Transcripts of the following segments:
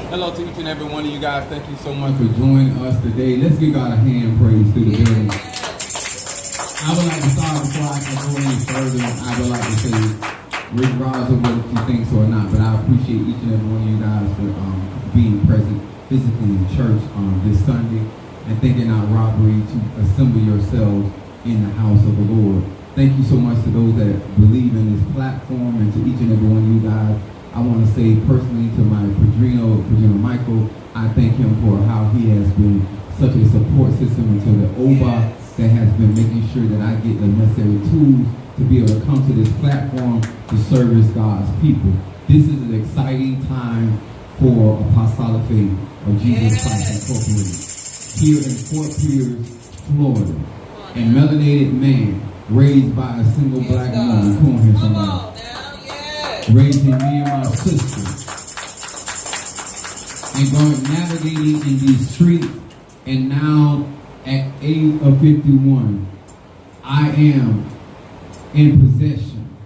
Hello to each and every one of you guys. Thank you so much for joining us today. Let's give God a hand praise through the building. I would like to start before I can go any further. I would like to say, regardless of whether you think so or not, but I appreciate each and every one of you guys for being present physically in church this Sunday and thinking out robbery to assemble yourselves in the house of the Lord. Thank you so much to those that believe in this platform and to each and every one of you guys. I want to say personally to my Padrino Michael, I thank him for how he has been such a support system, and to the OBA that has been making sure that I get the necessary tools to be able to come to this platform to service God's people. This is an exciting time for Apostolic Faith of Jesus Christ Incorporated here in Fort Pierce, Florida. A melanated man raised by a single black woman. Come on here, somebody. Raising me and my sister and going navigating in these streets, and now at age of 51 I am in possession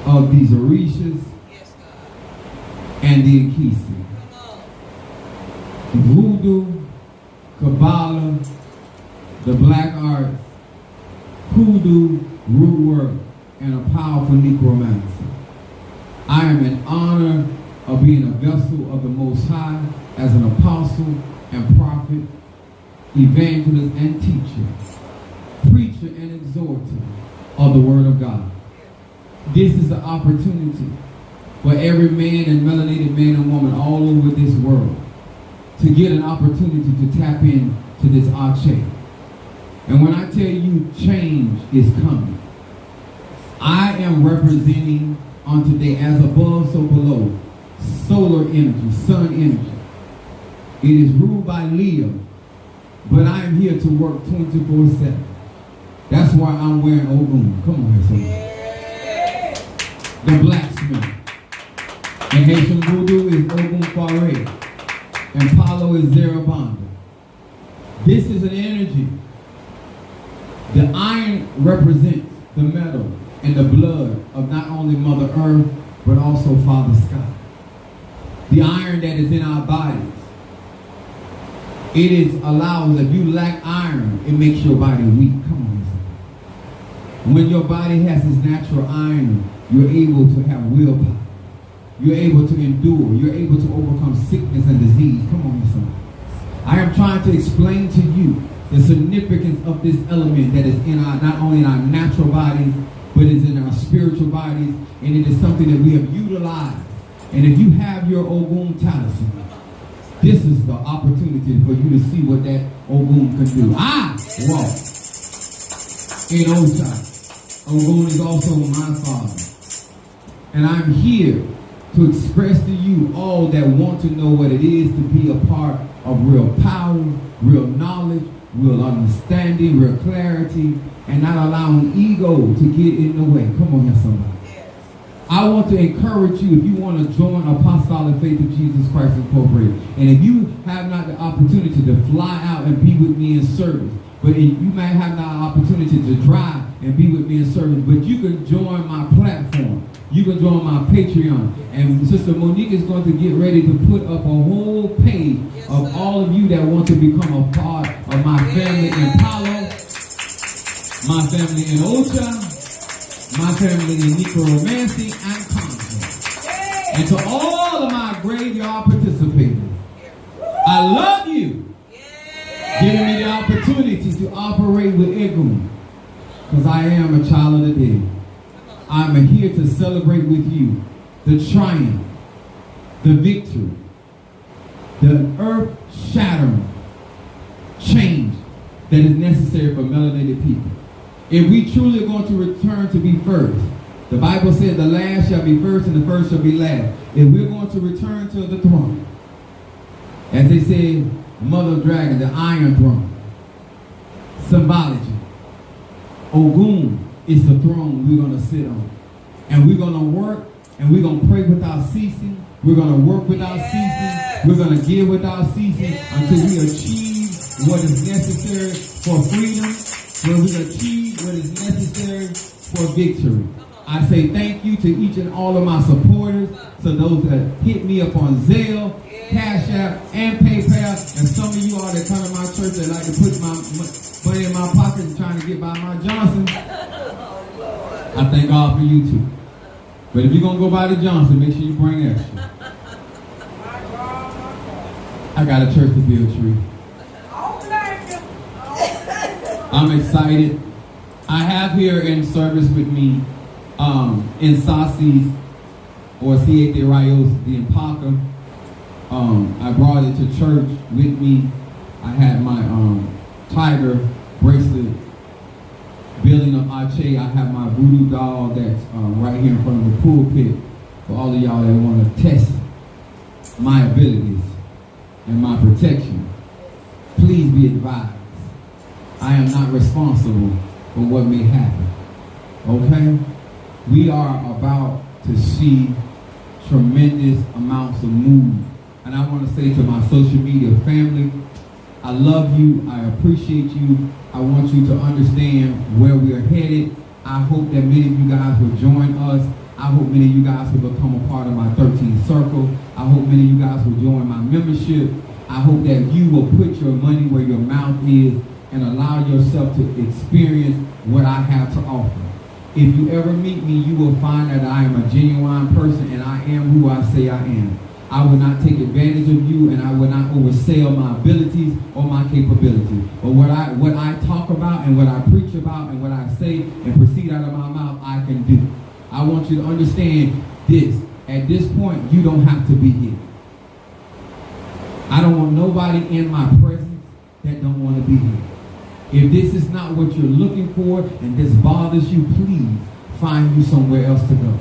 of these Orishas and the Akisi. Voodoo, Kabbalah, the black arts, hoodoo, root work, and a powerful necromancer. I am in honor of being a vessel of the Most High as an apostle and prophet, evangelist and teacher, preacher and exhorter of the Word of God. This is the opportunity for every man and melanated man and woman all over this world to get an opportunity to tap in to this Ache. And when I tell you change is coming, I am representing on today, as above, so below, solar energy, sun energy. It is ruled by Leo, but I am here to work 24/7. That's why I'm wearing Ogun. Come on here, somebody. The blacksmith. And Haitian Voodoo is Ogun Faure. And Palo is Zerabanda. This is an energy. The iron represents the metal and the blood of not only Mother Earth, but also Father Sky. The iron that is in our bodies. It is allows, if you lack iron, it makes your body weak. Come on. When your body has this natural iron, you're able to have willpower. You're able to endure. You're able to overcome sickness and disease. Come on, somebody. I am trying to explain to you the significance of this element that is in our, not only in our natural bodies, but it's in our spiritual bodies, and it is something that we have utilized. And if you have your Ogun talisman, this is the opportunity for you to see what that Ogun can do. I walk in Osha. Ogun is also my father. And I'm here to express to you all that want to know what it is to be a part of real power, real knowledge, real understanding, real clarity, and not allowing ego to get in the way. Come on here, somebody. Yes. I want to encourage you, if you want to join Apostolic Faith of Jesus Christ Incorporated, and if you have not the opportunity to fly out and be with me in service, but you might have not the opportunity to drive and be with me in service, but you can join my platform. You can join my Patreon. And Sister Monique is going to get ready to put up a whole page of all of you that want to become a part of my family in Palo, my family in Ocha, my family in necromancy and conjuring. And to all of my graveyard participators, I love you. Giving me the opportunity to operate with Egun, because I am a child of the dead. I'm here to celebrate with you the triumph, the victory, the earth-shattering change that is necessary for melanated people. If we truly are going to return to be first, the Bible said the last shall be first and the first shall be last. If we're going to return to the throne, as they say, Mother of Dragon, the Iron Throne, symbology, Ogun is the throne we're going to sit on. And we're going to work, and we're going to pray without ceasing. We're going to work without ceasing. We're going to give without ceasing until we achieve what is necessary for freedom, when we achieve what is necessary for victory. I say thank you to each and all of my supporters, to those that hit me up on Zelle, Cash App, and PayPal, and some of you all that come to my church that like to put my money in my pocket and trying to get by my Johnson. I thank God for you too. But if you're going to go by the Johnson, make sure you bring extra. I got a church to build, Tree. I'm excited. I have here in service with me in Sassis or Siete Rayos de Impaka. I brought it to church with me. I had my tiger bracelet, building up Ache. I have my voodoo doll that's right here in front of the pulpit for all of y'all that want to test my abilities and my protection. Please be advised, I am not responsible for what may happen. Okay? We are about to see tremendous amounts of move. And I want to say to my social media family, I love you. I appreciate you. I want you to understand where we are headed. I hope that many of you guys will join us. I hope many of you guys will become a part of my 13th Circle. I hope many of you guys will join my membership. I hope that you will put your money where your mouth is and allow yourself to experience what I have to offer. If you ever meet me, you will find that I am a genuine person and I am who I say I am. I will not take advantage of you, and I will not oversell my abilities or my capabilities. But what I talk about and what I preach about and what I say and proceed out of my mouth, I can do. I want you to understand this. At this point, you don't have to be here. I don't want nobody in my presence that don't want to be here. If this is not what you're looking for and this bothers you, please find you somewhere else to go.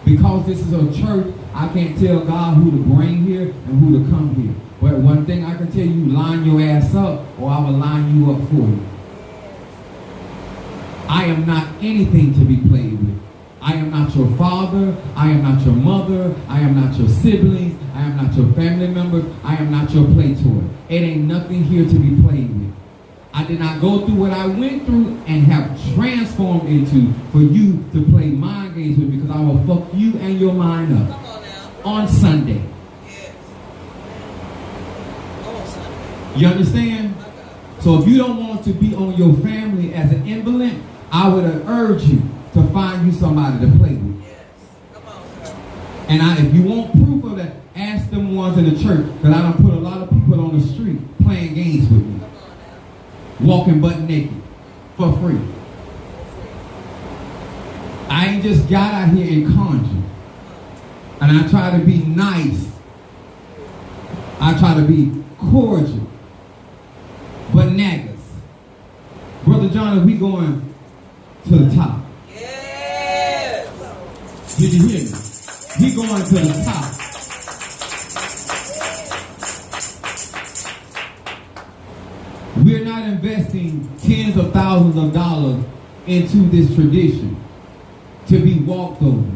Because this is a church, I can't tell God who to bring here and who to come here. But one thing I can tell you, line your ass up or I will line you up for you. I am not anything to be played with. I am not your father. I am not your mother. I am not your siblings. I am not your family members. I am not your play toy. It ain't nothing here to be played with. I did not go through what I went through and have transformed into for you to play mind games with, because I will fuck you and your mind up on Sunday. Yes. On Sunday. You understand? So if you don't want to be on your family as an invalid, I would urge you to find you somebody to play with. Yes. Come on, sir. And if you want proof of that, ask them ones in the church, because I don't put a lot of people on the street playing games with me. Walking butt naked for free. I ain't just got out here and conjure. And I try to be nice. I try to be cordial. But naggers. Brother John, we going to the top. Yes. Did you hear me? We going to the top. We're not investing tens of thousands of dollars into this tradition to be walked over,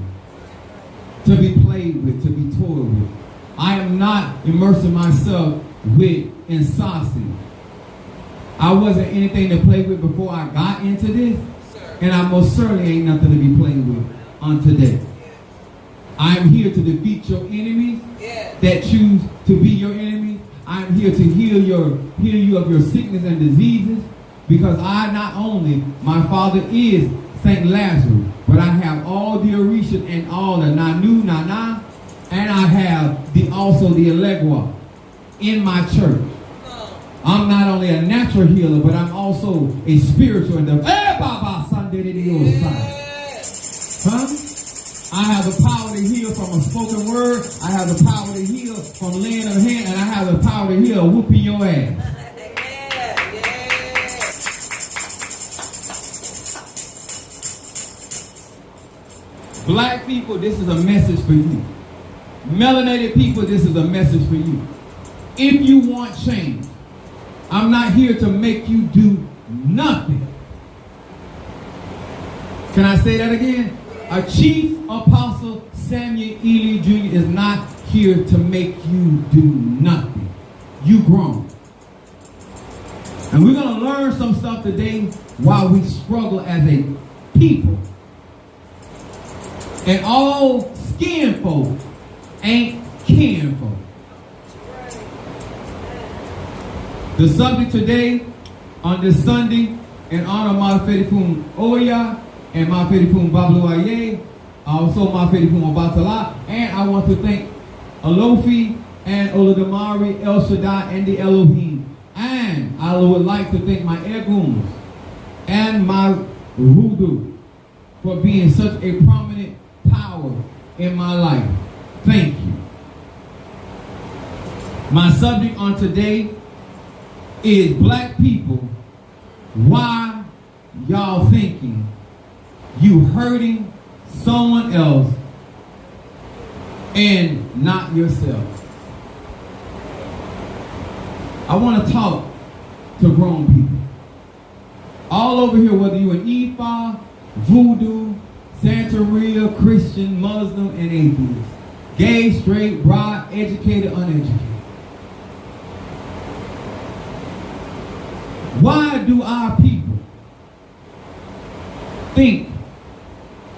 to be played with, to be toyed with. I am not immersing myself with Insasi. I wasn't anything to play with before I got into this, and I most certainly ain't nothing to be played with on today. I'm here to defeat your enemies that choose to be your enemies. I'm here to heal you of your sickness and diseases, because I not only, my father is St. Lazarus, but I have all the Orisha and all the Nanu, Nana, and I have also the Elegua in my church. I'm not only a natural healer, but I'm also a spiritual and I have the power to heal from a spoken word. I have the power to heal from laying of hand, and I have the power to heal whooping your ass. Black people, this is a message for you. Melanated people, this is a message for you. If you want change, I'm not here to make you do nothing. Can I say that again? A chief apostle, Samuel Ely Jr. is not here to make you do nothing. You grown. And we're going to learn some stuff today while we struggle as a people. And all skin folk ain't kin folk. The subject today on this Sunday in honor of Mafedifun Oya and Mafedifun Babluaye, also Mafedifun Obatala, and I want to thank Alofi and Olodamari, El Shaddai, and the Elohim. And I would like to thank my Eguns and my Voodoo for being such a prominent power in my life. Thank you. My subject on today is black people. Why y'all thinking you hurting someone else and not yourself? I want to talk to grown people. All over here, whether you're an Ifa, Voodoo, Santeria, Christian, Muslim, and atheist. Gay, straight, broad, educated, uneducated. Why do our people think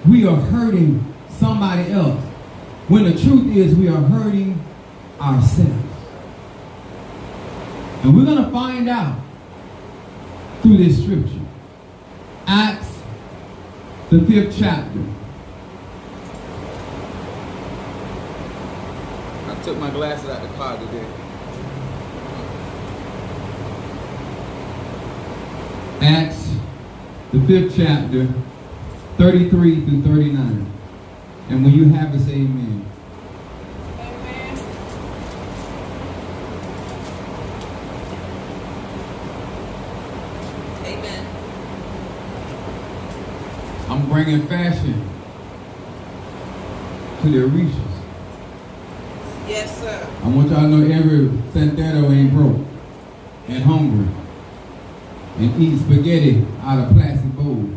we are hurting somebody else when the truth is we are hurting ourselves? And we're going to find out through this scripture. Acts, the 5th chapter. I took my glasses out the car today. Acts, the 5th chapter, 33 through 39. And when you have it, say amen. Amen. Amen. I'm bringing fashion to the Orishas. Yes, sir. I want y'all to know every Santero ain't broke and hungry and eat spaghetti out of plastic bowls.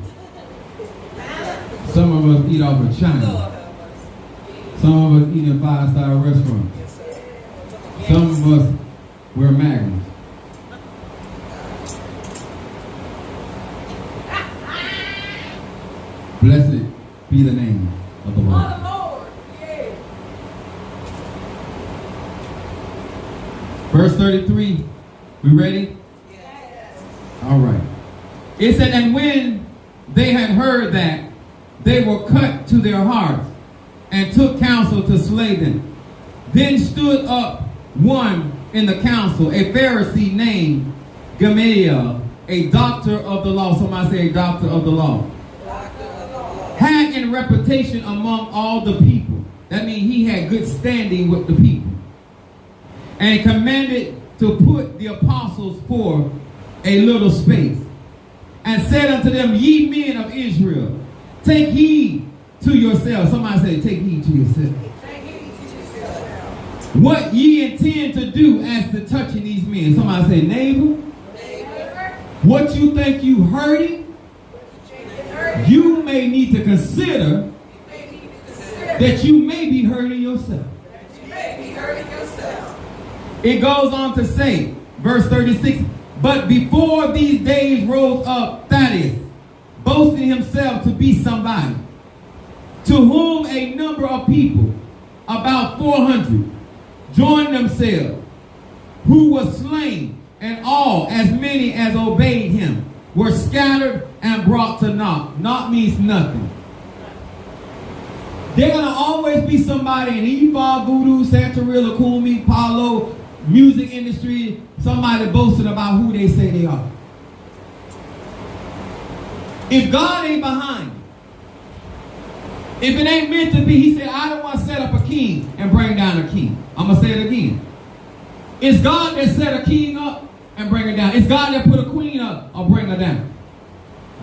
Some of us eat off of China. Some of us eat in 5-star restaurants. Some of us wear magnums. Blessed be the name of the Lord. Verse 33, we ready? Yes. All right. It said, and when they had heard that, they were cut to their hearts and took counsel to slay them. Then stood up one in the council, a Pharisee named Gamaliel, a doctor of the law. Somebody say a doctor of the law. Had in reputation among all the people. That means he had good standing with the people. And commanded to put the apostles for a little space. And said unto them, ye men of Israel, take heed to yourselves. Somebody say, take heed to yourself. Take heed to yourself. What ye intend to do as to touching these men. Somebody say, neighbor. Neighbor. What you think you hurting, you may need to consider that you may be hurting yourself. It goes on to say, verse 36, but before these days rose up Thaddeus, boasting himself to be somebody, to whom a number of people, about 400, joined themselves, who were slain, and all, as many as obeyed him, were scattered and brought to naught. Naught means nothing. There's going to always be somebody in Ifa, Voodoo, Santeria, Lakumi, Palo, music industry, somebody boasting about who they say they are. If God ain't behind you, if it ain't meant to be, he said, I don't want to set up a king and bring down a king. I'm going to say it again. It's God that set a king up and bring her down. It's God that put a queen up or bring her down.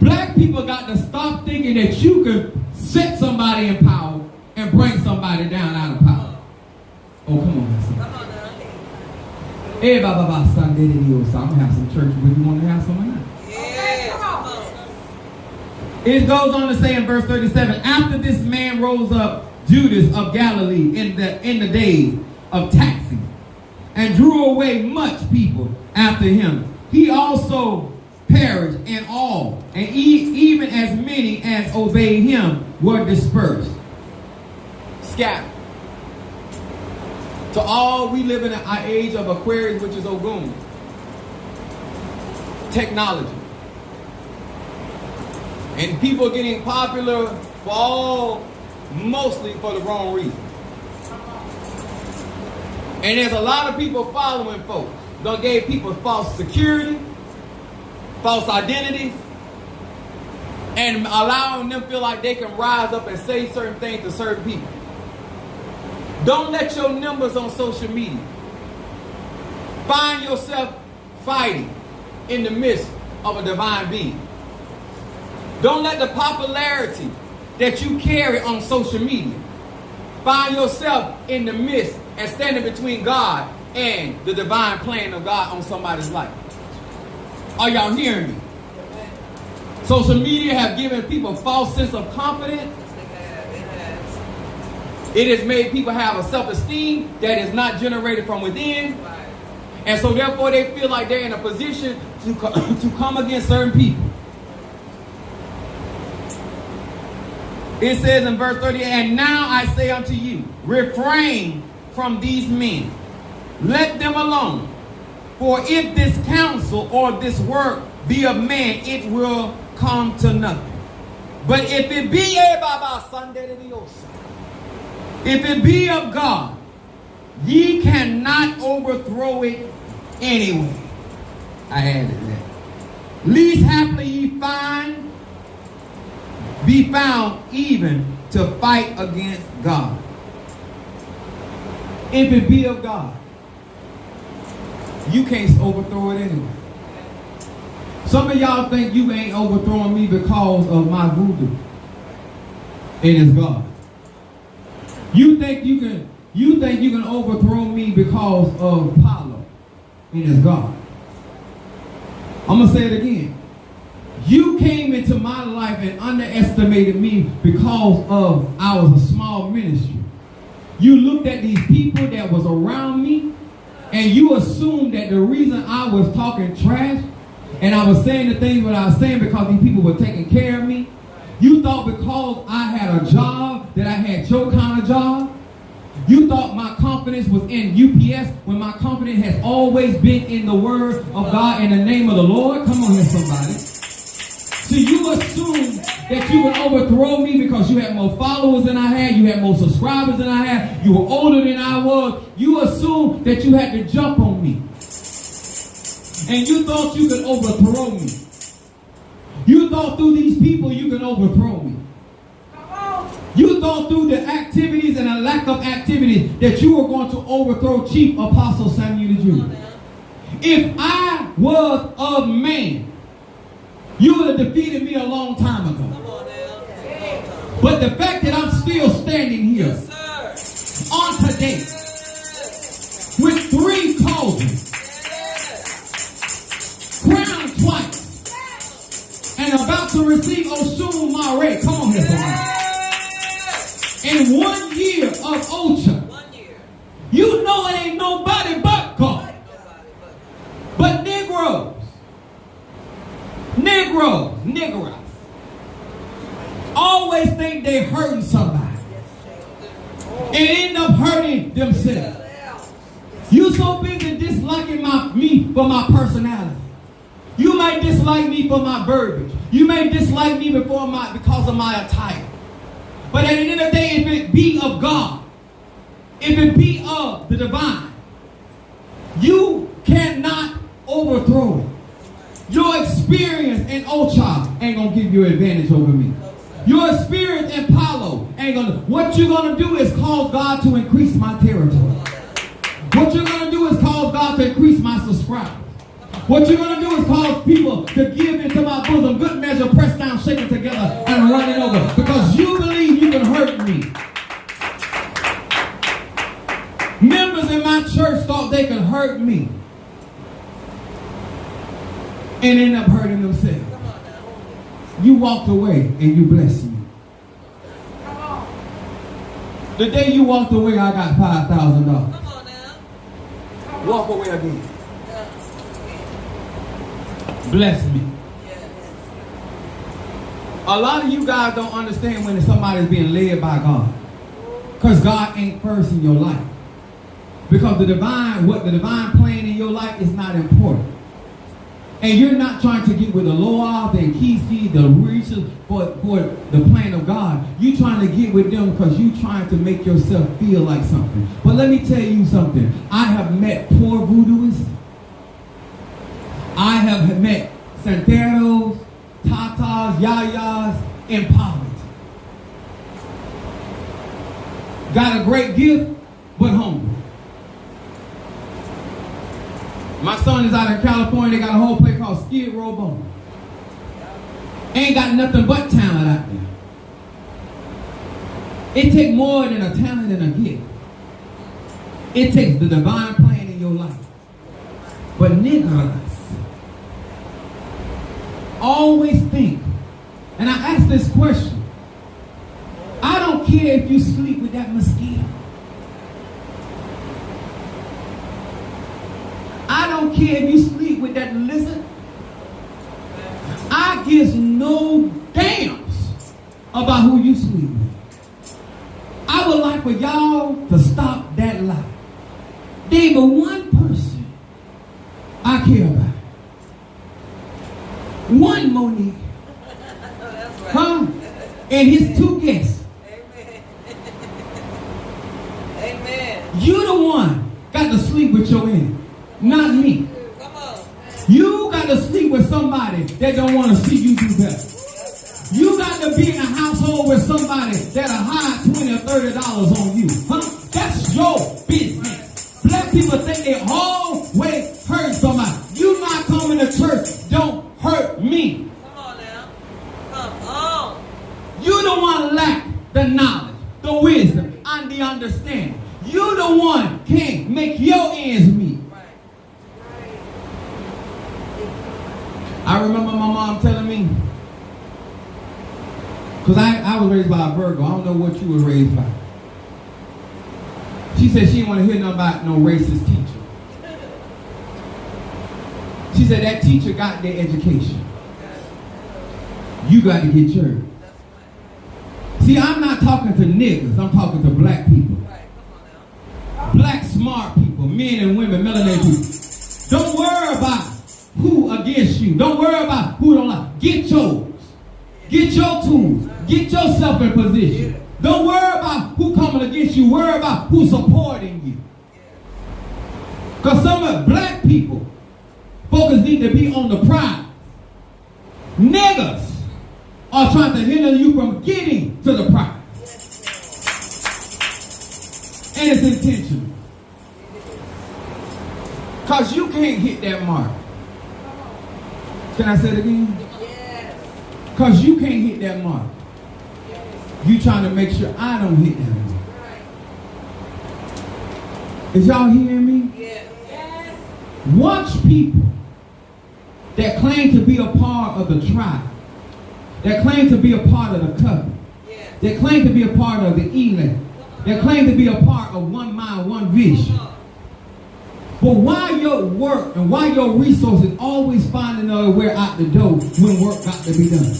Black people got to stop thinking that you can set somebody in power and bring somebody down out of power. Oh, come on. Come on now. Hey, Baba Sunday, I'm going to have some church with you. Want to have some or not? Yeah, come on. It goes on to say in verse 37, after this man rose up Judas of Galilee in the days of taxing, and drew away much people after him. He also perished, and even as many as obeyed him were dispersed. scattered. To all, we live in an age of Aquarius, which is Ogun. Technology. And people are getting popular mostly for the wrong reason. And there's a lot of people following folks. They gave people false security, false identities, and allowing them feel like they can rise up and say certain things to certain people. Don't let your numbers on social media find yourself fighting in the midst of a divine being. Don't let the popularity that you carry on social media find yourself in the midst and standing between God and the divine plan of God on somebody's life. Are y'all hearing me? Social media have given people a false sense of confidence. It has made people have a self-esteem that is not generated from within. And so therefore they feel like they're in a position to come against certain people. It says in verse 30, and now I say unto you, refrain from these men. Let them alone. For if this counsel or this work be of man, it will come to nothing. But if it be if it be of God, ye cannot overthrow it anyway. I added that. Least happily ye be found even to fight against God. If it be of God, you can't overthrow it anyway. Some of y'all think you ain't overthrowing me because of my voodoo. It is God. You think you can overthrow me because of Apollo. It is God. I'm gonna say it again. You came into my life and underestimated me because of I was a small ministry. You looked at these people that was around me and you assumed that the reason I was talking trash and I was saying the things what I was saying because these people were taking care of me. You thought because I had a job that I had your kind of job. You thought my confidence was in UPS when my confidence has always been in the word of God in the name of the Lord. Come on here, somebody. So you assumed that you would overthrow me because you had more followers than I had, you had more subscribers than I had, you were older than I was. You assumed that you had to jump on me. And you thought you could overthrow me. You thought through these people you could overthrow me. You thought through the activities and a lack of activities that you were going to overthrow Chief Apostle Samuel Jr. If I was of man, you would have defeated me a long time ago. But the fact that I'm still standing here on today with 3 cauldrons, crowned twice, and about to receive Oshun Mare. Come on here, somebody. In 1 year of Ocha, you know it ain't nobody but God. But Negroes, always think they hurting somebody and end up hurting themselves. You so busy disliking me for my personality. You may dislike me for my verbiage. You may dislike me because of my attire. But at the end of the day, if it be of God, if it be of the divine, you cannot overthrow it. Your experience in Ocha ain't going to give you an advantage over me. Your experience in Palo ain't going to. What you're going to do is cause God to increase my territory. What you're going to do is cause God to increase my subscribers. What you're going to do is cause people to give into my bosom, good measure, pressed down, shaken together, and running over. Because you believe you can hurt me. Members in my church thought they could hurt me and end up hurting themselves. You walked away and you blessed me. The day you walked away, I got $5,000. Walk away again. Bless me. A lot of you guys don't understand when somebody's being led by God. Because God ain't first in your life. Because the divine plan in your life is not important. And you're not trying to get with the Loa, the Kisi, the Risha for the plan of God. You're trying to get with them because you're trying to make yourself feel like something. But let me tell you something. I have met poor voodooists. I have met Santeros, Tatas, Yayas in poverty. Got a great gift, but humble. My son is out in California. They got a whole place called Skid Row Bone. Ain't got nothing but talent out there. It takes more than a talent and a gift. It takes the divine plan in your life. But niggas always think, and I ask this question, I don't care if you sleep with that mosquito. I don't care if you sleep with that lizard. I gives no damns about who you sleep with. I would like for y'all to stop that lie. There ain't but one person I care about. One Monique. That's right. Huh? And his two guests. Amen. Amen. You the one got to sleep with your enemy, not me. Come on. You got to sleep with somebody that don't want to see you do better. You got to be in a household with somebody that'll hide $20 or $30 on you. Huh? That's your business. Black people think they always hurt somebody. You not coming to church, don't hurt me. Come on now. Come on. You the one lack the knowledge, the wisdom, and the understanding. You the one can't make your ends meet. Right. I remember my mom telling me, because I was raised by a Virgo. I don't know what you were raised by. She said she didn't want to hear nothing about no racist teacher. She said that teacher got their education. You got to get yours. See, I'm not talking to niggas. I'm talking to black people. Right. Come on now. Black smart people, men and women, melanated people. Don't worry about who against you. Don't worry about who don't like. Get yours. Get your tools. Get yourself in position. Don't worry about who coming against you. Worry about who's supporting you. Because some of black people, focus need to be on the prize. Niggas are trying to hinder you from getting to the prize. And it's intentional. Because you can't hit that mark. Can I say it again? Yes. Because you can't hit that mark. You trying to make sure I don't hit that mark. Right. Is y'all hearing me? Yes. Yes. Watch people that claim to be a part of the tribe, that claim to be a part of the covenant, Yes. that claim to be a part of the elect, that claim to be a part of one mind, one vision. But why your work and why your resources always finding their way out the door when work got to be done?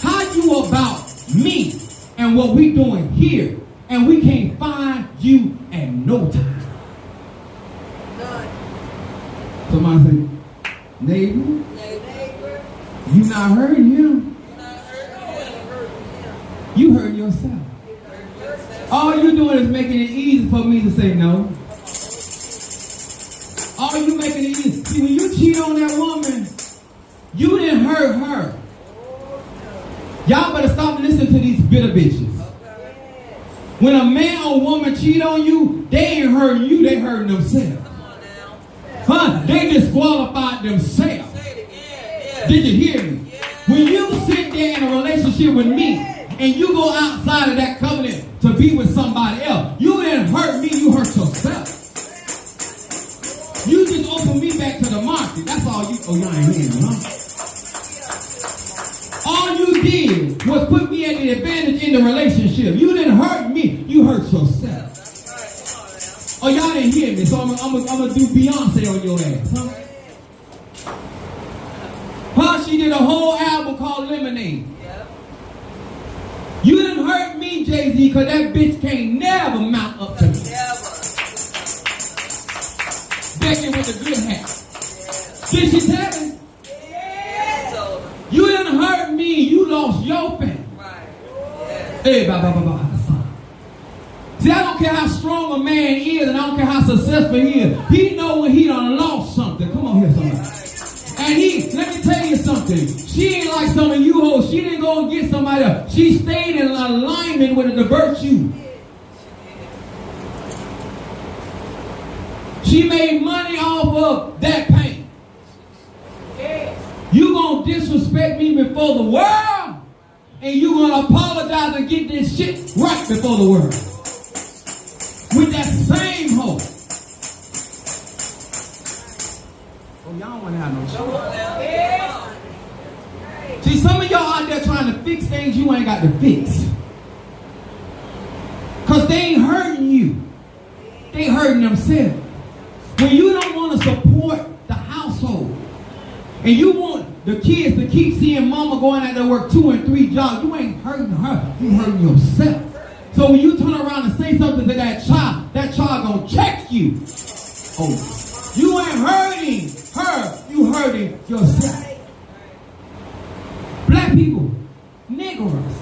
How you about me and what we doing here and we can't find you in no time? None. Somebody say, neighbor, Neighbor. you not hurting him. Not hurt him. You hurt yourself. Hurt yourself. All you doing is making it easy for me to say no. All you making it easy. See, when you cheat on that woman, you didn't hurt her. Y'all better stop listening to these bitter bitches. When a man or woman cheat on you, they ain't hurting you, they hurting themselves. Come on now. Huh? They disqualified themselves. Say it again. Did you hear me? When you sit there in a relationship with me and you go outside of that covenant to be with somebody else, you didn't hurt me, you hurt yourself. You just opened me back to the market. That's all you. Oh, y'all ain't hearing me, huh? All you did was put me at the advantage in the relationship. You didn't hurt me, you hurt yourself. Oh, y'all didn't hear me, so I'm gonna do Beyonce on your ass, huh? Huh? She did a whole album called Lemonade. Yep. You didn't hurt me, blame Jay-Z because that bitch can't never mount up to me. Never. Becky with the good hat. Did she tell me? Yeah. So, You didn't hurt me. You lost your family. right. Yeah. Hey, blah, blah, blah, blah. See, I don't care how strong a man is, and I don't care how successful he is. He know when he done lost something. Come on here, somebody. And let me tell you something. She ain't like some of you hoes. She didn't go and get somebody else. She stayed in alignment with the virtue. She made money off of that pain. You gonna disrespect me before the world, and you gonna apologize and get this shit right before the world. With that same hoe. Oh, y'all don't want to have no Come show. on now. See, some of y'all out there trying to fix things you ain't got to fix. Because they ain't hurting you. They hurting themselves. When you don't want to support the household, and you want the kids to keep seeing mama going out to work 2 and 3 jobs, you ain't hurting her. You hurting yourself. So when you turn around and say something to that child gonna check you. Oh, you ain't hurting her, you hurting yourself. Black people, Negroes,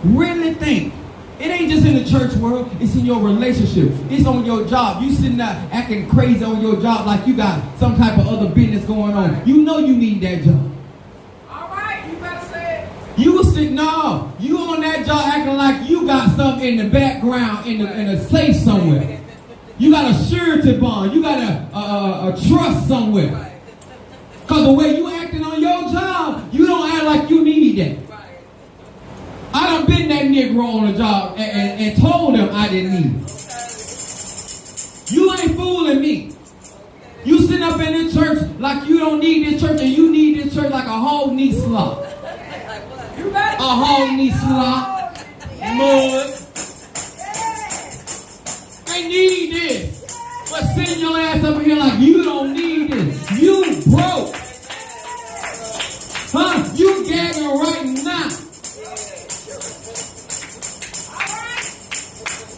really think it ain't just in the church world, it's in your relationship. It's on your job. You sitting there acting crazy on your job like you got some type of other business going on. You know you need that job. All right, you better say it. You sitting, no, you on that job acting like you got something in the background, in a safe somewhere. You got a surety bond. You got a trust somewhere. Right. Because the way you acting on your job, you don't act like you need that. Right. I done been that Negro on the job and told them I didn't need it. You ain't fooling me. You sitting up in this church like you don't need this church, and you need this church like a whole knee slop. A whole knee slop. Mud. I need this. But sitting your ass up here like you don't need this. You broke. Huh? You gagging right now.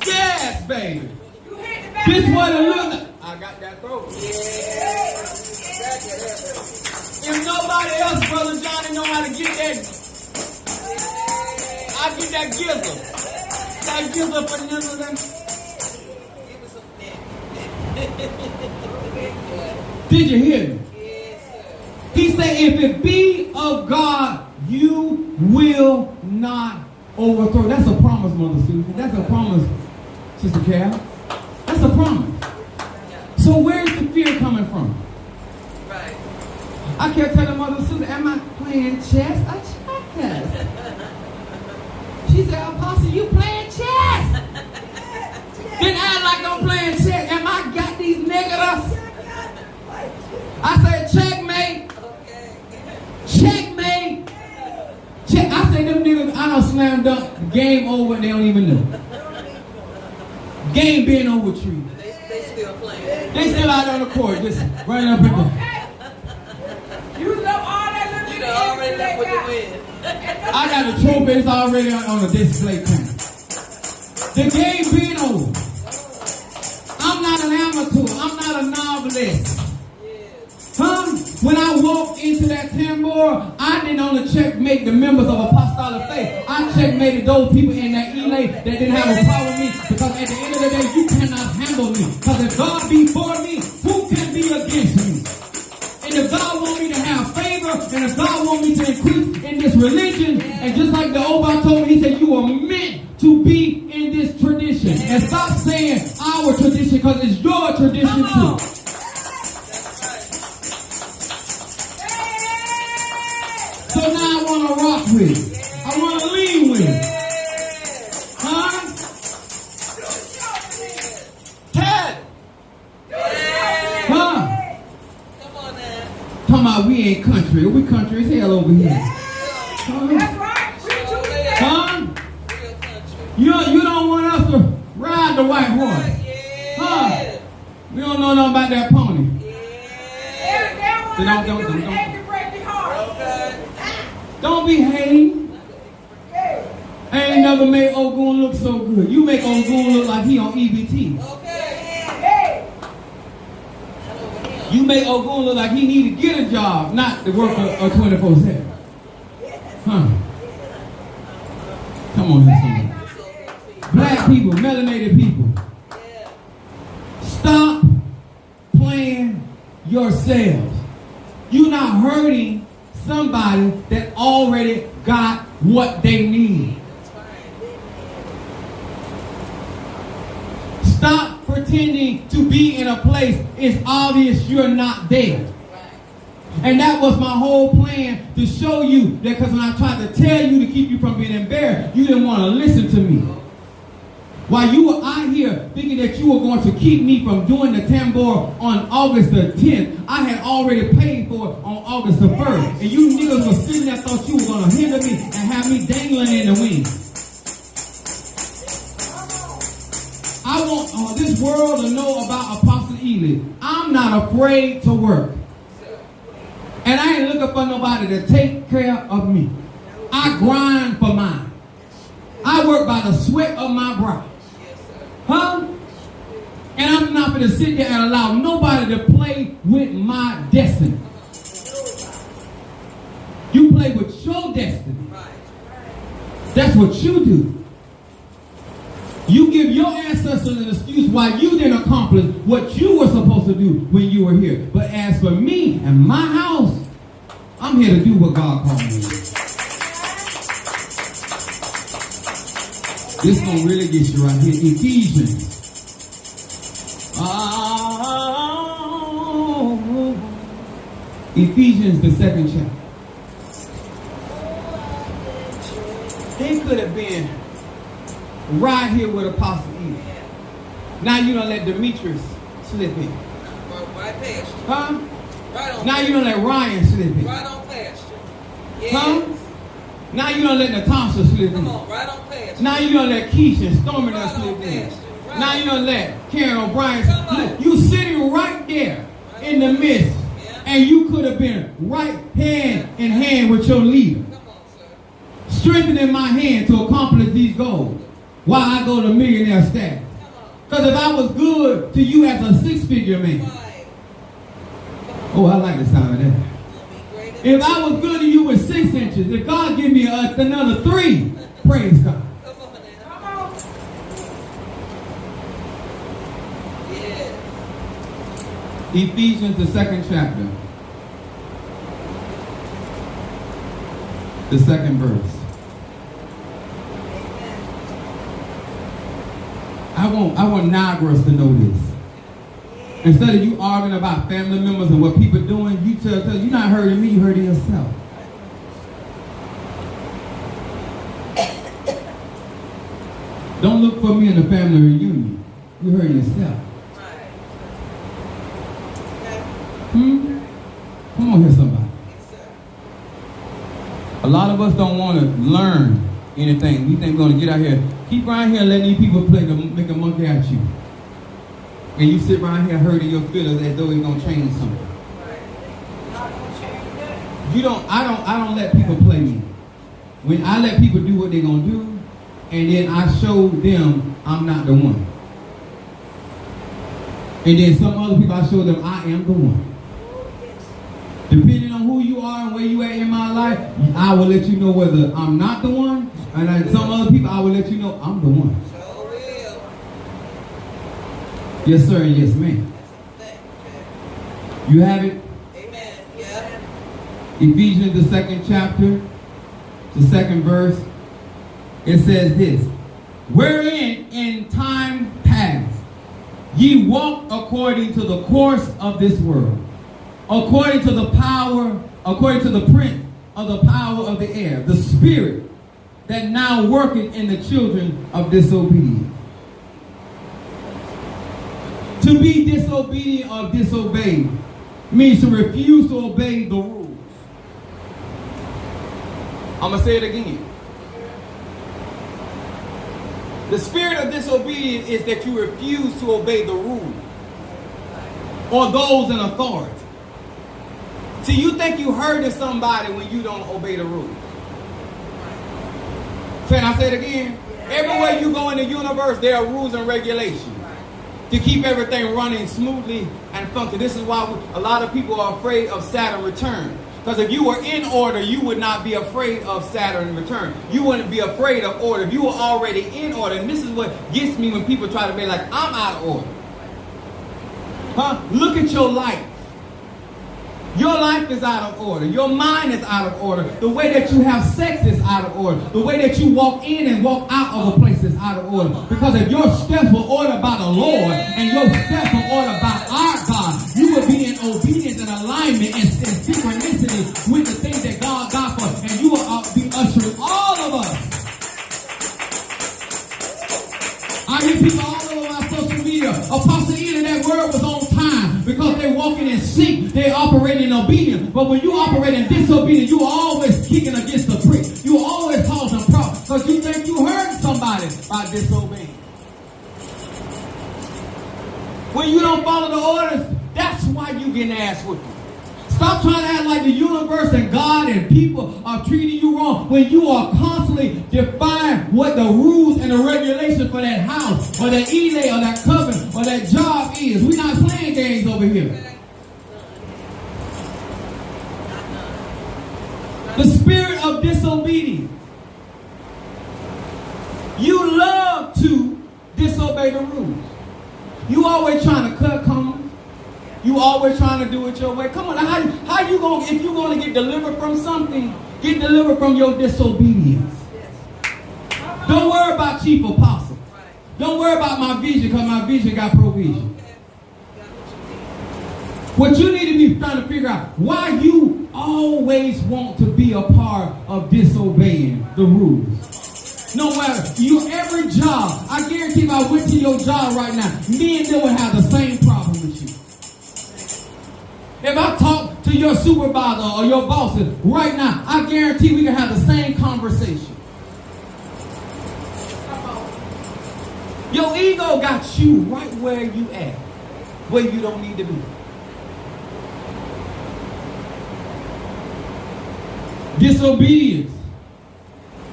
Yes, baby. This what it look like. I got that throat. If nobody else, Brother Johnny, know how to get that, I get that gizzle. That gizzle for nizzle. Did you hear me? He said, if it be of God, you will not overthrow. That's a promise, Mother Susan. That's a promise, Sister Cal. That's a promise. So where's the fear coming from? Right. I kept telling Mother Susan, am I playing chess or checkers? She said, Apostle, you playing chess? Then act like I'm playing chess. Am I got these niggas? I said, checkmate. Okay. Checkmate. Check. I say them niggas, I don't slam dunk. Game over and they don't even know. Game being over tree. They still playing. They still out on the court, just running up and down. You know all that little. You done already left with the win. I got the trophies already on the display panel. The game being over. I'm not an amateur. I'm not a novelist. Huh? When I walked into that tambour, I didn't only checkmate the members of Apostolic Faith. I checkmated those people in that Elay that didn't have a problem with me. Because at the end of the day, you cannot handle me. Because if God be for me, who can be against me? And if God want me to have favor, and if God want me to increase in this religion, and just like the Oba told me, he said, you are meant to be in this tradition. And stop saying our tradition, because it's your tradition too. So now I want to rock with it. I want to lean with it. Huh? Ted! Huh? Come on now. Talking about we ain't country. We country as hell over here. Huh? That's right. We choose that. Huh? Real country. You don't want us to ride the white horse. Yeah. Huh? We don't know nothing about that pony. Yeah. So don't Okay. Don't behave. Ain't ain't never made Ogun look so good. You make Ogun look like he on EBT. Okay. You make Ogun look like he need to get a job, not to work a 24/7. Huh? Come on here, somebody. Black people, melanated people. Stop playing yourselves. You're not hurting somebody that already got what they need. Stop pretending to be in a place. It's obvious you're not there. And that was my whole plan, to show you that, because when I tried to tell you to keep you from being embarrassed, you didn't want to listen to me. While you were out here thinking that you were going to keep me from doing the tambour on August the 10th, I had already paid for it on August the 1st. And you niggas were sitting there, thought you were going to hinder me and have me dangling in the wings. I want this world to know about Apostle Ely. I'm not afraid to work. And I ain't looking for nobody to take care of me. I grind for mine. I work by the sweat of my brow. Huh? And I'm not going to sit there and allow nobody to play with my destiny. You play with your destiny. That's what you do. You give your ancestors an excuse why you didn't accomplish what you were supposed to do when you were here. But as for me and my house, I'm here to do what God called me to do. This gonna really get you right here. Ephesians. Ephesians, the 2nd chapter. They could have been right here with Apostle Ely. Now you don't let Demetrius slip in. Right past you. Huh? Right on. Now you don't let Ryan slip in. Right on past you. Yes. Huh? Now you don't let Natasha slip in. Come on, right on past you. Now you don't let Keisha and Stormy Right slip on in. past you. Right Now on. you don't let Karen O'Brien Come on. slip. You sitting right there Right in the on. midst. Yeah. And you could have been right hand in hand with your leader. Come on, sir. Strengthening my hand to accomplish these goals while I go to millionaire status. Come on. Because if I was good to you as a 6-figure man, Right. oh, I like the sound of that. You'll be great in If I was good to you with 6 inches, if God give me another 3, praise God. Come on now. Come on. Yes. Ephesians, the 2nd chapter, the 2nd verse. I want Niagara to know this. Instead of you arguing about family members and what people are doing, you tell you're not hurting me, you're hurting yourself. Don't look for me in the family reunion. You're hurting yourself. Right. Come on here, somebody. Yes, sir. A lot of us don't want to learn anything. We think we're going to get out here. Keep right here and letting these people make a monkey at you. And you sit right here hurting your feelings as though it's going to change something. I don't let people play me. When I let people do what they're going to do, and then I show them I'm not the one. And then some other people, I show them I am the one. Depending on who you are and where you at in my life, I will let you know whether I'm not the one. And then some other people, I will let you know I'm the one. Sure will. Yes, sir, and yes, ma'am. That's a fact. You have it? Amen. Yeah. Ephesians, the 2nd chapter, the 2nd verse. It says this: wherein in time past ye walked according to the course of this world, according to the prince of the power of the air, the spirit that now worketh in the children of disobedience. To be disobedient or disobeyed means to refuse to obey the rules. I'm going to say it again. The spirit of disobedience is that you refuse to obey the rules or those in authority. See, you think you hurting somebody when you don't obey the rules. Can I say it again? Everywhere you go in the universe, there are rules and regulations to keep everything running smoothly and functioning. This is why a lot of people are afraid of Saturn return. Because if you were in order, you would not be afraid of Saturn return. You wouldn't be afraid of order. If you were already in order, and this is what gets me when people try to be like, I'm out of order. Huh? Look at your life. Your life is out of order. Your mind is out of order. The way that you have sex is out of order. The way that you walk in and walk out of a place is out of order. Because if your steps were ordered by the Lord and your steps were ordered by our God, you would be in obedience and alignment and synchronicity with the things that God got for us. And you will be ushering all of us. I hear people all over my social media. Apostle Ely, that word was on time because they're walking in sync. They're operating in obedience. But when you operate in disobedience, you are always kicking against the prick. You are always causing problems because you think you hurt somebody by disobeying. When you don't follow the orders, that's why you get ass whipping. Stop trying to act like the universe and God and people are treating you wrong when you are constantly defying what the rules and the regulations for that house or that Ely or that covenant or that job is. We're not playing games over here. The spirit of disobedience. You love to disobey the rules. You always trying to cut corners. You always trying to do it your way. Come on, how you going if you're going to get delivered from something, get delivered from your disobedience. Don't worry about chief apostle. Don't worry about my vision because my vision got provision. What you need to be trying to figure out, why you always want to be a part of disobeying the rules. No matter every job, I guarantee if I went to your job right now, me and them would have the same problem with you. If I talk to your supervisor or your bosses right now, I guarantee we can have the same conversation. Your ego got you right where you at, where you don't need to be. Disobedience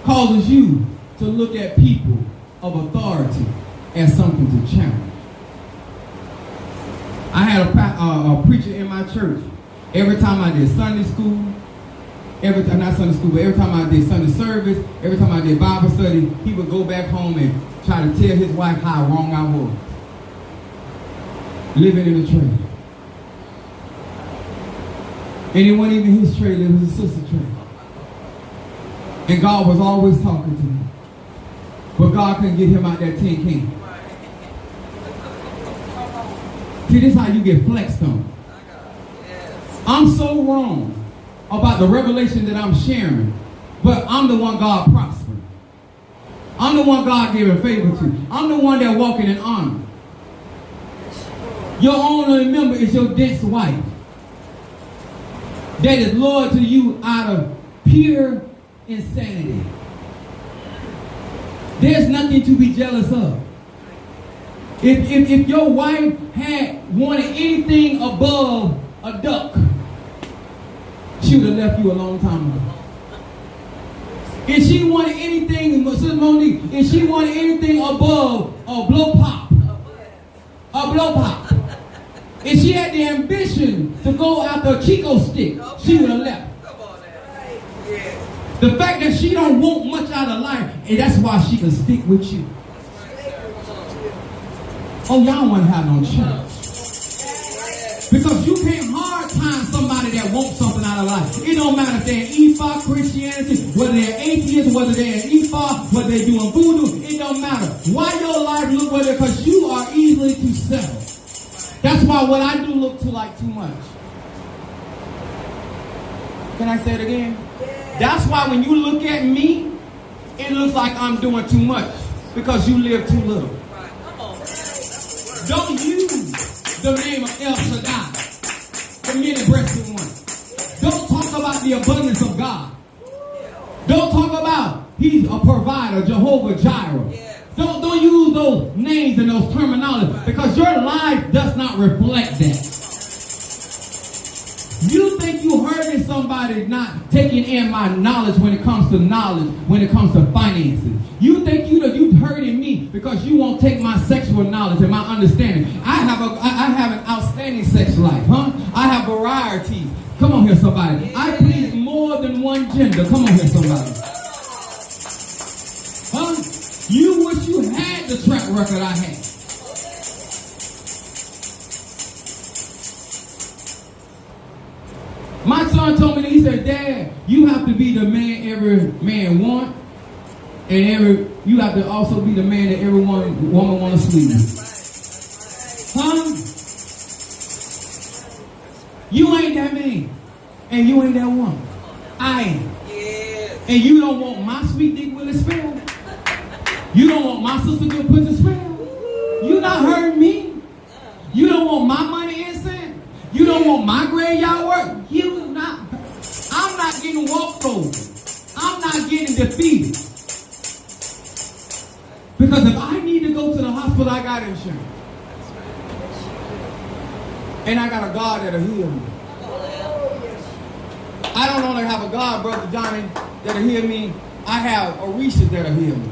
causes you to look at people of authority as something to challenge. I had a preacher in my church. Every time I did Sunday school, every time I did Sunday service, every time I did Bible study, he would go back home and try to tell his wife how wrong I was. Living in a trailer. And it wasn't even his trailer, it was his sister's trailer. And God was always talking to him. But God couldn't get him out that tin can. See, this is how you get flexed on. I'm so wrong about the revelation that I'm sharing, but I'm the one God prospered. I'm the one God giving favor to. I'm the one that walking in honor. Your only member is your dense wife that is loyal to you out of pure insanity. There's nothing to be jealous of. If your wife had wanted anything above a duck, she would have left you a long time ago. If she wanted anything, Sister Monique, if she wanted anything above a blow pop, if she had the ambition to go after a Chico stick, she would have left. The fact that she don't want much out of life, and that's why she can stick with you. Oh, y'all want to have no church. Because you can't hard time somebody that wants something out of life. It don't matter if they're in EFA Christianity, whether they're atheists, whether they're in EFA, whether they're doing voodoo, it don't matter. Why your life look better? Because you are easily to settle. That's why what I do look like too much. Can I say it again? That's why when you look at me, it looks like I'm doing too much. Because you live too little. Don't use the name of El Shaddai, the many-breasted one. Don't talk about the abundance of God. Don't talk about He's a provider, Jehovah Jireh. Don't use those names and those terminologies because your life does not reflect that. You think think you hurting somebody not taking in my knowledge when it comes to knowledge, when it comes to finances. You think you hurting me because you won't take my sexual knowledge and my understanding. I have an outstanding sex life, huh? I have variety. Come on here, somebody. I please more than one gender. Come on here, somebody. Huh? You wish you had the track record I had. My son told me, he said, Dad, you have to be the man every man want, and you have to also be the man that every woman want to sleep with. Huh? You ain't that man, and you ain't that woman. I am. And you don't want my sweet dick with a spell. You don't want my sister to put the spell. You not hurting me. You don't want my money instant. You don't want my graveyard work. I'm not getting walked over. I'm not getting defeated. Because if I need to go to the hospital, I got insurance. And I got a God that'll heal me. I don't only have a God, Brother Johnny, that'll heal me. I have Orisha that'll heal me.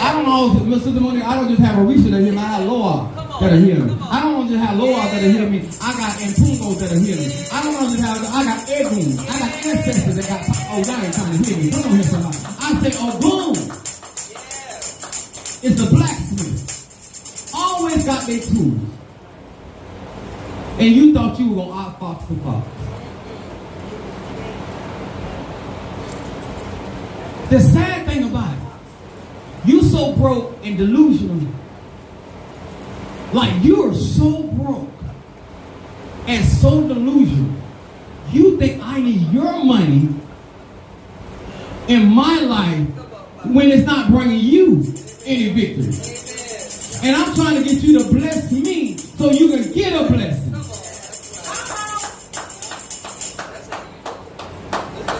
I don't know, Sister Monique, I don't just have Orisha that'll heal me. I have Loa that'll heal me. I don't just have Loa that'll heal me. I got Mpungo that'll heal me. I don't just have, I got Edwin. I got ancestors that got, oh, y'all ain't trying to hear me. Come on here, somebody. I say, oh, boom. It's the blacksmith. Always got their tools. And you thought you were going to outfox the fox. The sad thing about it, you so broke and delusional. Like you're so broke and so delusional. You think I need your money in my life when it's not bringing you any victory. And I'm trying to get you to bless me so you can get a blessing.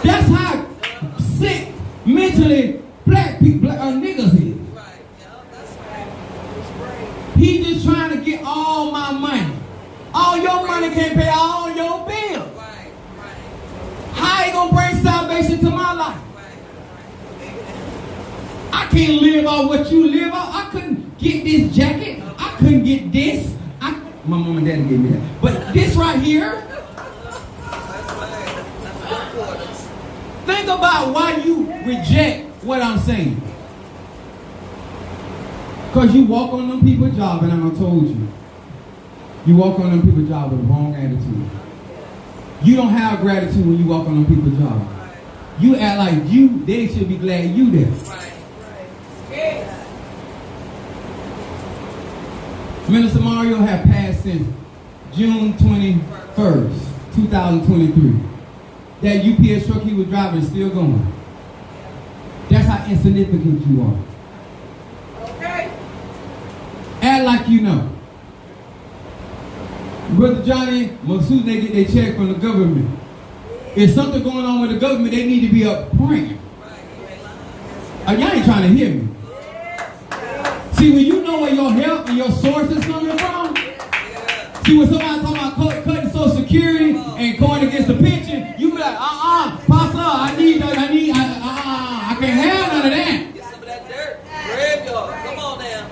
That's how sick mentally black people, niggas is. He just trying to get all my money. All your money can't pay all your bills. How you gonna bring salvation to my life? I can't live off what you live off. I couldn't get this jacket. I couldn't get this. My mom and daddy gave me that. But this right here. Think about why you reject what I'm saying. Because you walk on them people's job, and I told you. You walk on them people's job with the wrong attitude. You don't have gratitude when you walk on them people's job. You act like they should be glad you there. Minister Mario had passed since June 21st, 2023. That UPS truck he was driving is still going. That's how insignificant you are. Okay. Act like you know. Brother Johnny, Masood, they get their check from the government. If something going on with the government, they need to be up praying. Y'all ain't trying to hear me. See, when you know where your help and your source is coming from, see, when somebody talking about cutting Social Security and going against the pension, you be like, Pastor, I can't have none of that. Get some of that dirt. Graveyard. Come on now.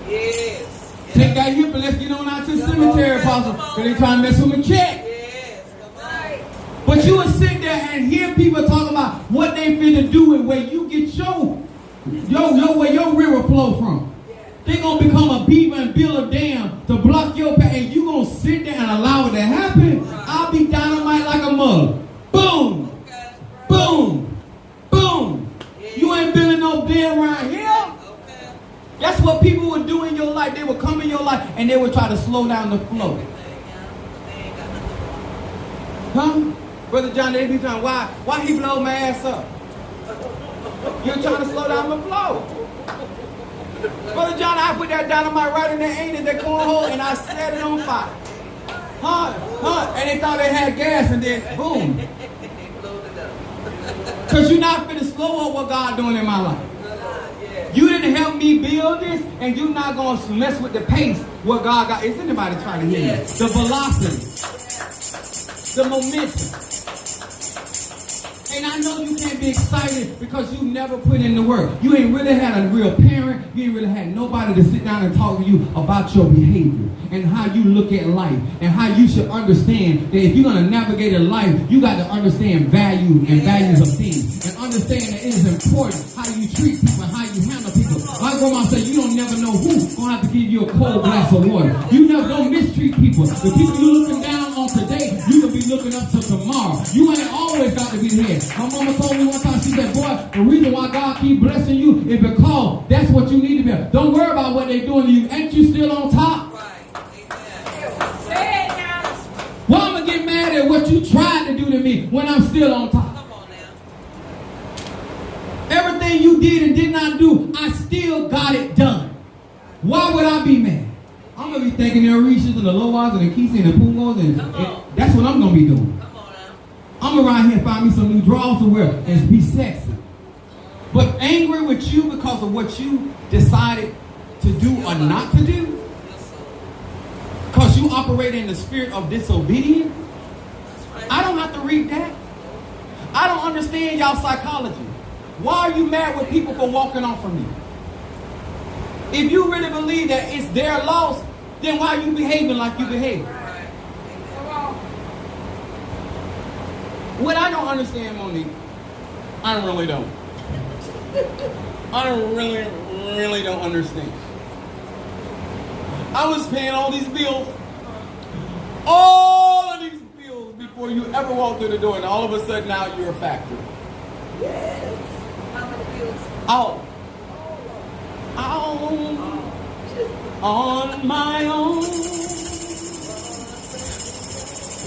Yes. Take that hip and let's get on out to the cemetery, Pastor, because they trying to mess with my check. Yes. Come on. But you would sit there and hear people talk about what they finna do and where you get where your river flow from. They're going to become a beaver and build a dam to block your path, and you going to sit there and allow it to happen? I'll be dynamite like a mug. Boom. Okay. Boom. Boom. You ain't building no dam around here. Okay. That's what people would do in your life. They would come in your life and they would try to slow down the flow. Huh? Brother John, they be trying, why he blow my ass up? You're trying to slow down the flow. Brother John, I put that dynamite right in their anus, that cornhole, and I set it on fire. Huh? And they thought they had gas, and then boom. Because you're not finna slow up what God doing in my life. You didn't help me build this, and you're not going to mess with the pace what God got. Is anybody trying to hear me? The velocity. the momentum. And I know you can't be excited because you never put in the work. You ain't really had a real parent. You ain't really had nobody to sit down and talk to you about your behavior and how you look at life and how you should understand that if you're going to navigate in life, you got to understand value and values of things and understand that it is important how you treat people and how you handle people. My grandma said you don't never know who's going to have to give you a cold glass of water. You never don't mistreat people. The people you're looking down on today, you can be looking up to tomorrow. You ain't always got to be the head. My mama told me one time, she said, boy, the reason why God keep blessing you is because that's what you need to be. Don't worry about what they're doing to you. Ain't you still on top? Right. Amen. Say it now. Why am I get mad at what you tried to do to me when I'm still on top? Come on now. Everything you did and did not do, I still got it done. Why would I be mad? I'm going to be thinking the Orishas and the Loas and the Kisi and the Pungos and that's what I'm going to be doing. I'm around here find me some new drawers to wear and be sexy. But angry with you because of what you decided to do or not to do? Because you operate in the spirit of disobedience? I don't have to read that. I don't understand y'all psychology. Why are you mad with people for walking off from you? If you really believe that it's their loss, then why are you behaving like you behave? What I don't understand, Monique, I really don't. I really don't understand. I was paying all these bills. All of these bills before you ever walked through the door, and all of a sudden now you're a factor. Yes. How many bills? Out. On my own.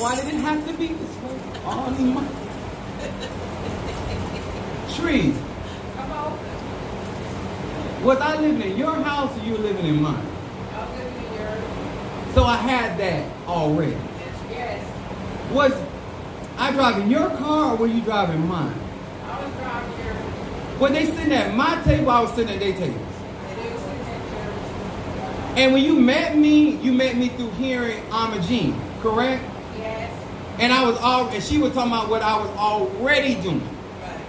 Why did it have to be this way? On my Tree. Come on. Was I living in your house or you living in mine? I'm living in yours. So I had that already. Yes. Was I driving your car or were you driving mine? I was driving yours. When they sitting at my table, I was sitting at their table. And they were sitting at yours. And when you met me through hearing Jean, correct? Yes. And and she was talking about what I was already doing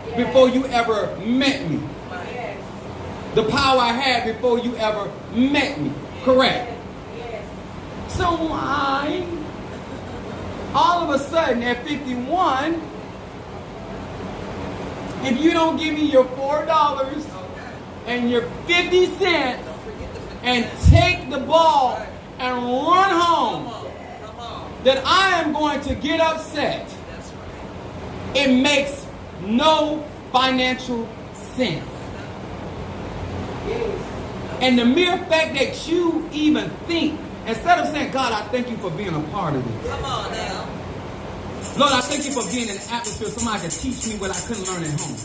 Yes. before you ever met me. Yes. The power I had before you ever met me, correct? Yes. So why, all of a sudden at 51, if you don't give me your $4 and your 50 cents and take the ball and run home, that I am going to get upset? It makes no financial sense. And the mere fact that you even think, instead of saying, God, I thank you for being a part of this. Come on now. Lord, I thank you for being in an atmosphere somebody can teach me what I couldn't learn at home.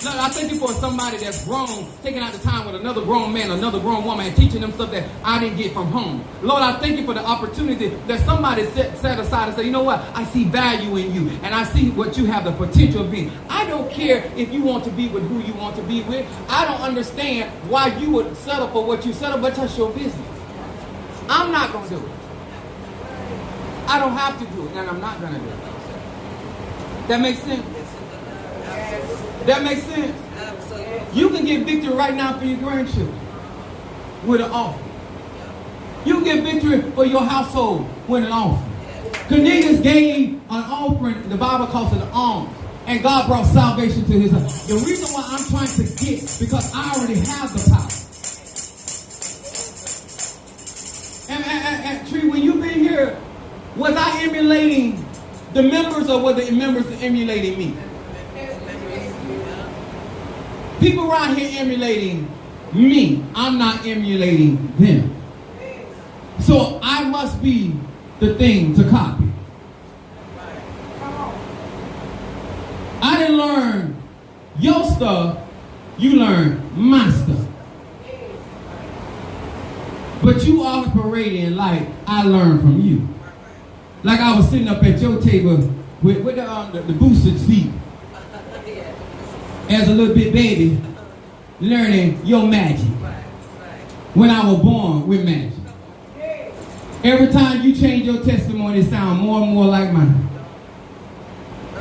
Lord, I thank you for somebody that's grown, taking out the time with another grown man, another grown woman, and teaching them stuff that I didn't get from home. Lord, I thank you for the opportunity that somebody set aside and say, you know what, I see value in you, and I see what you have the potential of being. I don't care if you want to be with who you want to be with. I don't understand why you would settle for what you settle, but that's your business. I'm not going to do it. I don't have to do it, and I'm not going to do it. That makes sense? That makes sense? Absolutely. You can get victory right now for your grandchildren with an offering. You can get victory for your household with an offering. Cornelius gave an offering, the Bible calls it an alms. And God brought salvation to his house. The reason why I'm trying to get, because I already have the power. And Tree, when you've been here, was I emulating the members or were the members emulating me? People around here emulating me. I'm not emulating them. So I must be the thing to copy. I didn't learn your stuff. You learned my stuff. But you operating like I learned from you. Like I was sitting up at your table with the boosted seat as a little bit baby, learning your magic. When I was born with magic. Every time you change your testimony, it sounds more and more like mine.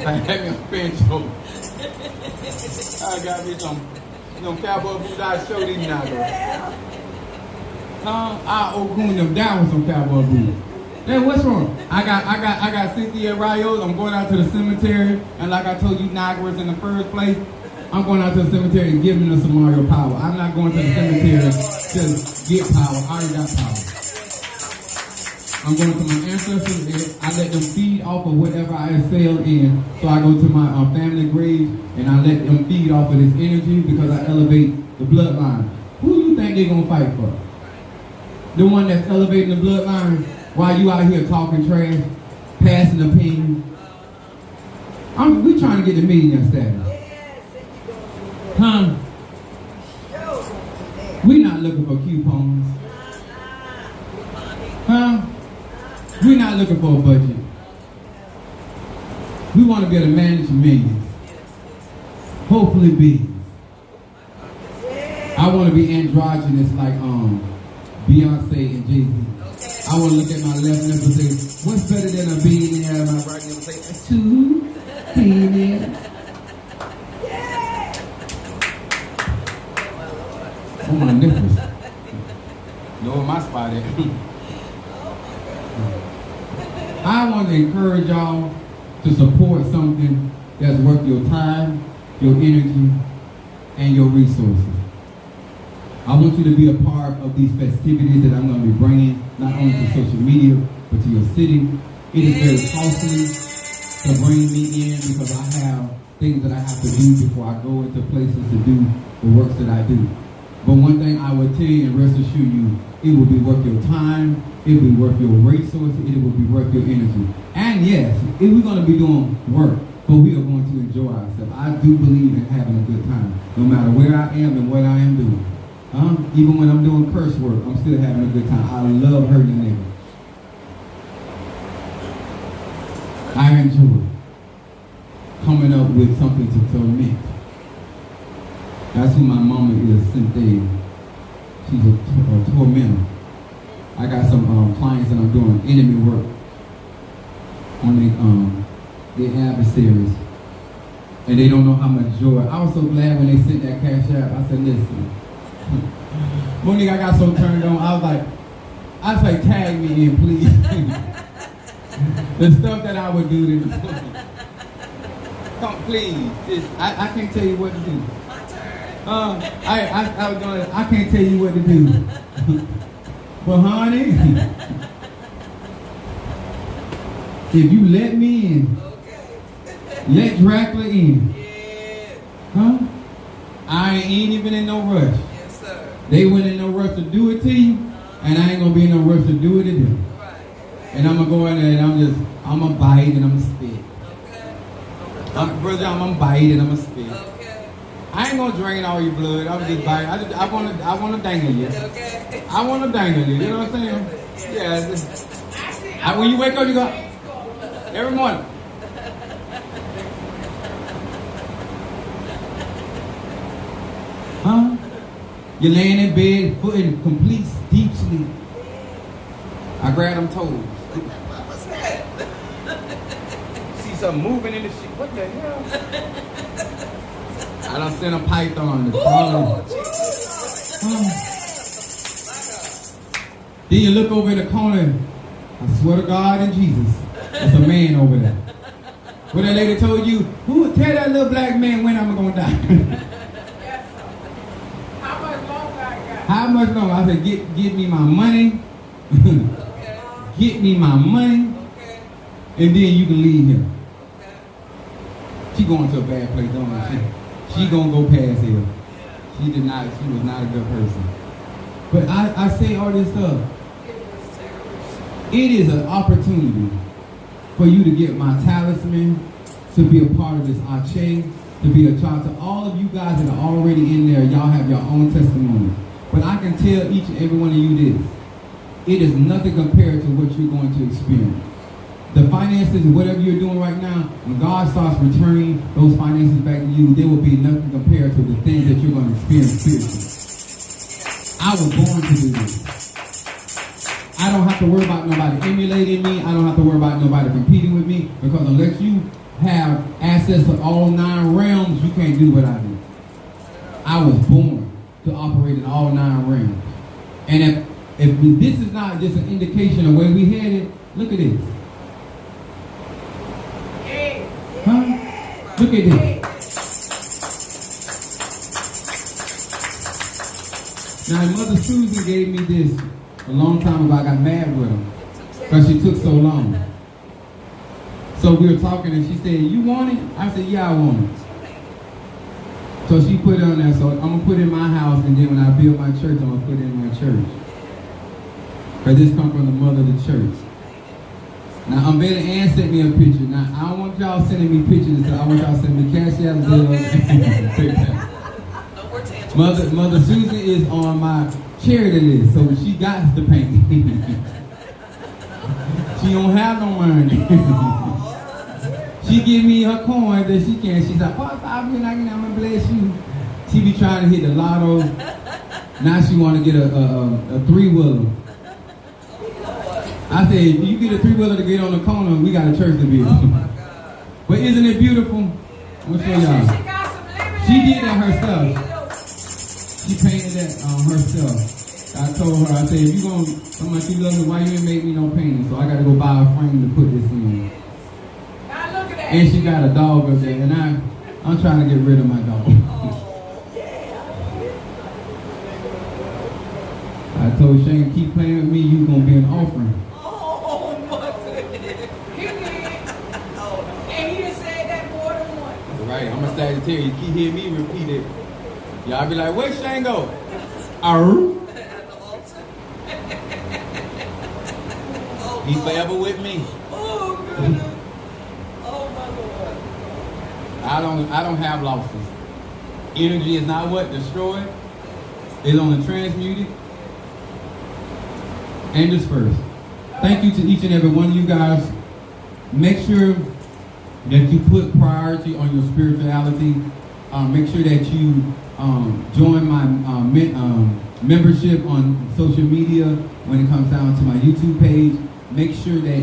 Had me a pincho. I got me some cowboy boots. I show these now, though. I open them down with some cowboy boots. Hey, what's wrong? I got Cynthia Rayos. I'm going out to the cemetery, and like I told you, Niagara's in the first place. I'm going out to the cemetery and giving them some Mario power. I'm not going to the cemetery to get power. I already got power. I'm going to my ancestors. I let them feed off of whatever I excel in. So I go to my family graves and I let them feed off of this energy because I elevate the bloodline. Who do you think they're going to fight for? The one that's elevating the bloodline while you out here talking trash, passing opinions. We trying to get the millionaire status. Huh? We not looking for coupons. Huh? We're not looking for a budget. We want to be able to manage millions. Hopefully billions. I want to be androgynous like Beyonce and Jay-Z. I want to look at my left nipple and say, what's better than a billionaire? And my right nipple say, 2 billionaires. Oh, my nipples. Know where my spot at. I want to encourage y'all to support something that's worth your time, your energy, and your resources. I want you to be a part of these festivities that I'm going to be bringing, not only to social media, but to your city. It is very costly to bring me in because I have things that I have to do before I go into places to do the works that I do. But one thing I will tell you and rest assure you, it will be worth your time, it will be worth your resources, it will be worth your energy. And yes, we're going to be doing work, but we are going to enjoy ourselves. I do believe in having a good time, no matter where I am and what I am doing. Even when I'm doing curse work, I'm still having a good time. I love hurting a nigga. I enjoy coming up with something to torment. That's who my mama is, Cynthia. She's a tormentor. I got some clients that I'm doing enemy work on their adversaries. And they don't know how much joy. I was so glad when they sent that cash out. I said, listen. Monique, I got so turned on. I was like, tag me in, please. The stuff that I would do to them. Come, please. I can't tell you what to do. I was going. I can't tell you what to do. But honey, if you let me in, let Dracula in. Huh? I ain't even in no rush. Yes, sir. They went in no rush to do it to you, and I ain't gonna be in no rush to do it to them. Right. And I'm gonna go in there and I'm gonna bite and I'm gonna spit. Okay. Brother, I'm gonna bite and I'm gonna spit. Okay. I ain't gonna drain all your blood. I'm just bite. I wanna dangle you. Okay. I wanna dangle you. You know what I'm saying? Yeah. When you wake up, you go every morning. Huh? You're laying in bed, foot in complete deep sleep. I grab them toes. What's that? See something moving in the shit. What the hell? I done sent a python to crawl. Then you look over in the corner. I swear to God and Jesus, there's a man over there. What that lady told you, who would tell that little black man when I'm gonna die? How much longer? I said, get me my money. Okay. Get me my money. Okay. And then you can leave here. Okay. She going to a bad place, don't she? She gonna go past here. Yeah. She was not a good person. But I say all this stuff. It is an opportunity for you to get my talisman, to be a part of this Ache, to be a child. To all of you guys that are already in there, y'all have your own testimony. But I can tell each and every one of you this. It is nothing compared to what you're going to experience. The finances and whatever you're doing right now, when God starts returning those finances back to you, there will be nothing compared to the things that you're going to experience spiritually. I was born to do this. I don't have to worry about nobody emulating me. I don't have to worry about nobody competing with me, because unless you have access to all 9 realms, you can't do what I do. I was born to operate in all 9 realms. And if this is not just an indication of where we headed, look at this. Huh? Look at this. Now, Mother Susan gave me this a long time ago. I got mad with her because she took so long. So we were talking and she said, "You want it?" I said, "Yeah, I want it." So she put it on there. So I'm going to put it in my house, and then when I build my church, I'm going to put it in my church. Because this comes from the mother of the church. Now, Betty Ann sent me a picture. Now, I don't want y'all sending me pictures. So I want y'all sending me cash out. Mother Susan is on my charity list, so she got the paint. She don't have no money. She give me her coin that she can. She's like, "Pastor, I'm gonna bless you." She be trying to hit the lotto. Now she want to get a 3-wheeler. I said, "If you get a 3-wheeler to get on the corner, we got a church to build." Oh my God. But isn't it beautiful? I'm gonna show y'all. She did that herself. She painted that herself. I told her, I said, "If you gonna, I'm like, you love me, why you ain't make me no painting?" So I got to go buy a frame to put this in. And she got a dog up there, and I'm trying to get rid of my dog. I told Shane, keep playing with me, you gonna be an offering. Oh my goodness. He did. And he done said that more than once. Right, I'm a Sagittarius. You keep hearing me repeat it. Y'all be like, "Where's Shane go?" Arr. He's forever with me. Oh goodness. Oh my Lord. I don't have losses. Energy is not what destroyed. It's only transmuted and dispersed. Thank you to each and every one of you guys. Make sure that you put priority on your spirituality. Make sure that you join my membership on social media when it comes down to my YouTube page. Make sure that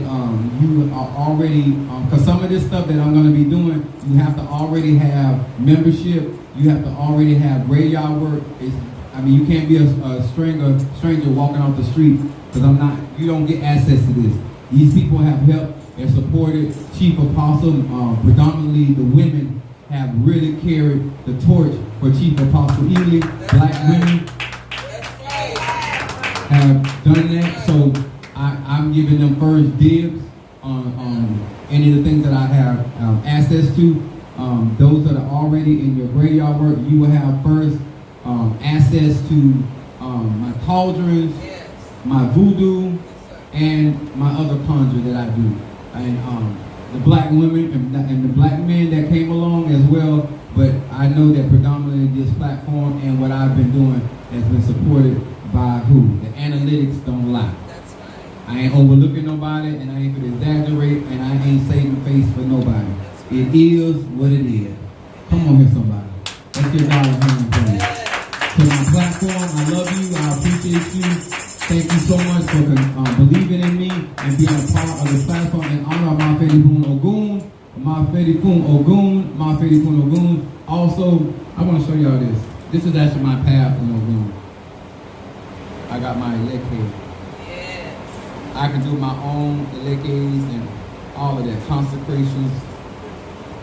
you are already, because some of this stuff that I'm going to be doing, you have to already have membership. You have to already have graveyard work. You can't be a stranger walking off the street, because you don't get access to this. These people have helped and supported Chief Apostle. Predominantly the women have really carried the torch for Chief Apostle Ely. Black women have done that. So I'm giving them first dibs on any of the things that I have access to. Those that are already in your graveyard work, you will have first access to my cauldrons, my voodoo, and my other conjure that I do. And the black women and the black men that came along as well. But I know that predominantly this platform and what I've been doing has been supported by who? The analytics don't lie. I ain't overlooking nobody, and I ain't gonna exaggerate, and I ain't saving face for nobody. It is what it is. Come on here, somebody. Let's give God a hand for me. To my platform, I love you. I appreciate you. Thank you so much for believing in me and being a part of the platform. In honor of Mafedi Kun Ogun, Mafedi Kun Ogun, Mafedi Kun Ogun. Also, I want to show y'all this. This is actually my path in Ogun. I got my elect head. I can do my own elekes and all of that, consecrations.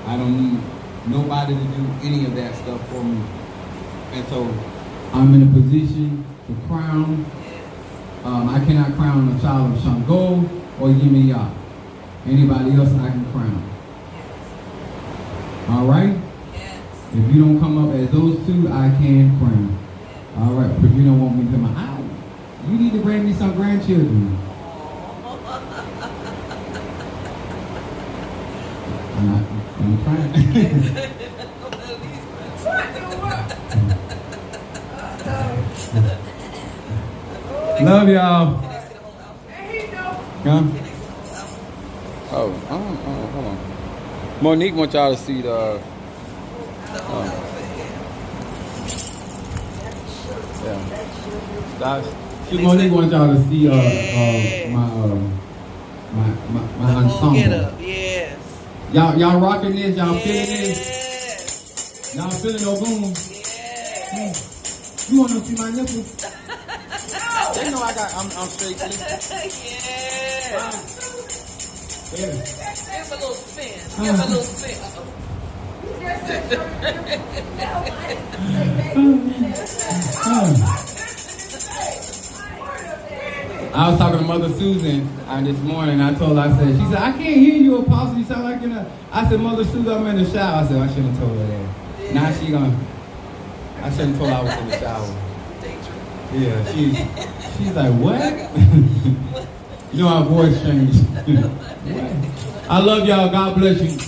I don't need nobody to do any of that stuff for me. And so I'm in a position to crown. I cannot crown a child of Shango or Yimiya. Anybody else I can crown. All right? Yes. If you don't come up as those two, I can crown. All right, but you don't want me to come out. You need to bring me some grandchildren. I'm trying. Love y'all. Come. Oh, hold on. Monique wants y'all to see the. Monique wants y'all to see my ensemble. Get up, yes. Y'all rocking this? Y'all feeling this? Yes. Y'all feeling Ogun? Yes. You want to see my nipples? They know I'm straight. Yes. Yeah. Give him a little spin. Give him a little spin. I was talking to Mother Susan this morning. I told her, she said, I can't hear you, Apostle. You sound like in a. I said, Mother Susan, I'm in the shower. I said, I shouldn't have told her that. Yeah. Now she gonna. I shouldn't have told her I was in the shower. Yeah, she's like, what? You know, our voice changed. What? I love y'all. God bless you.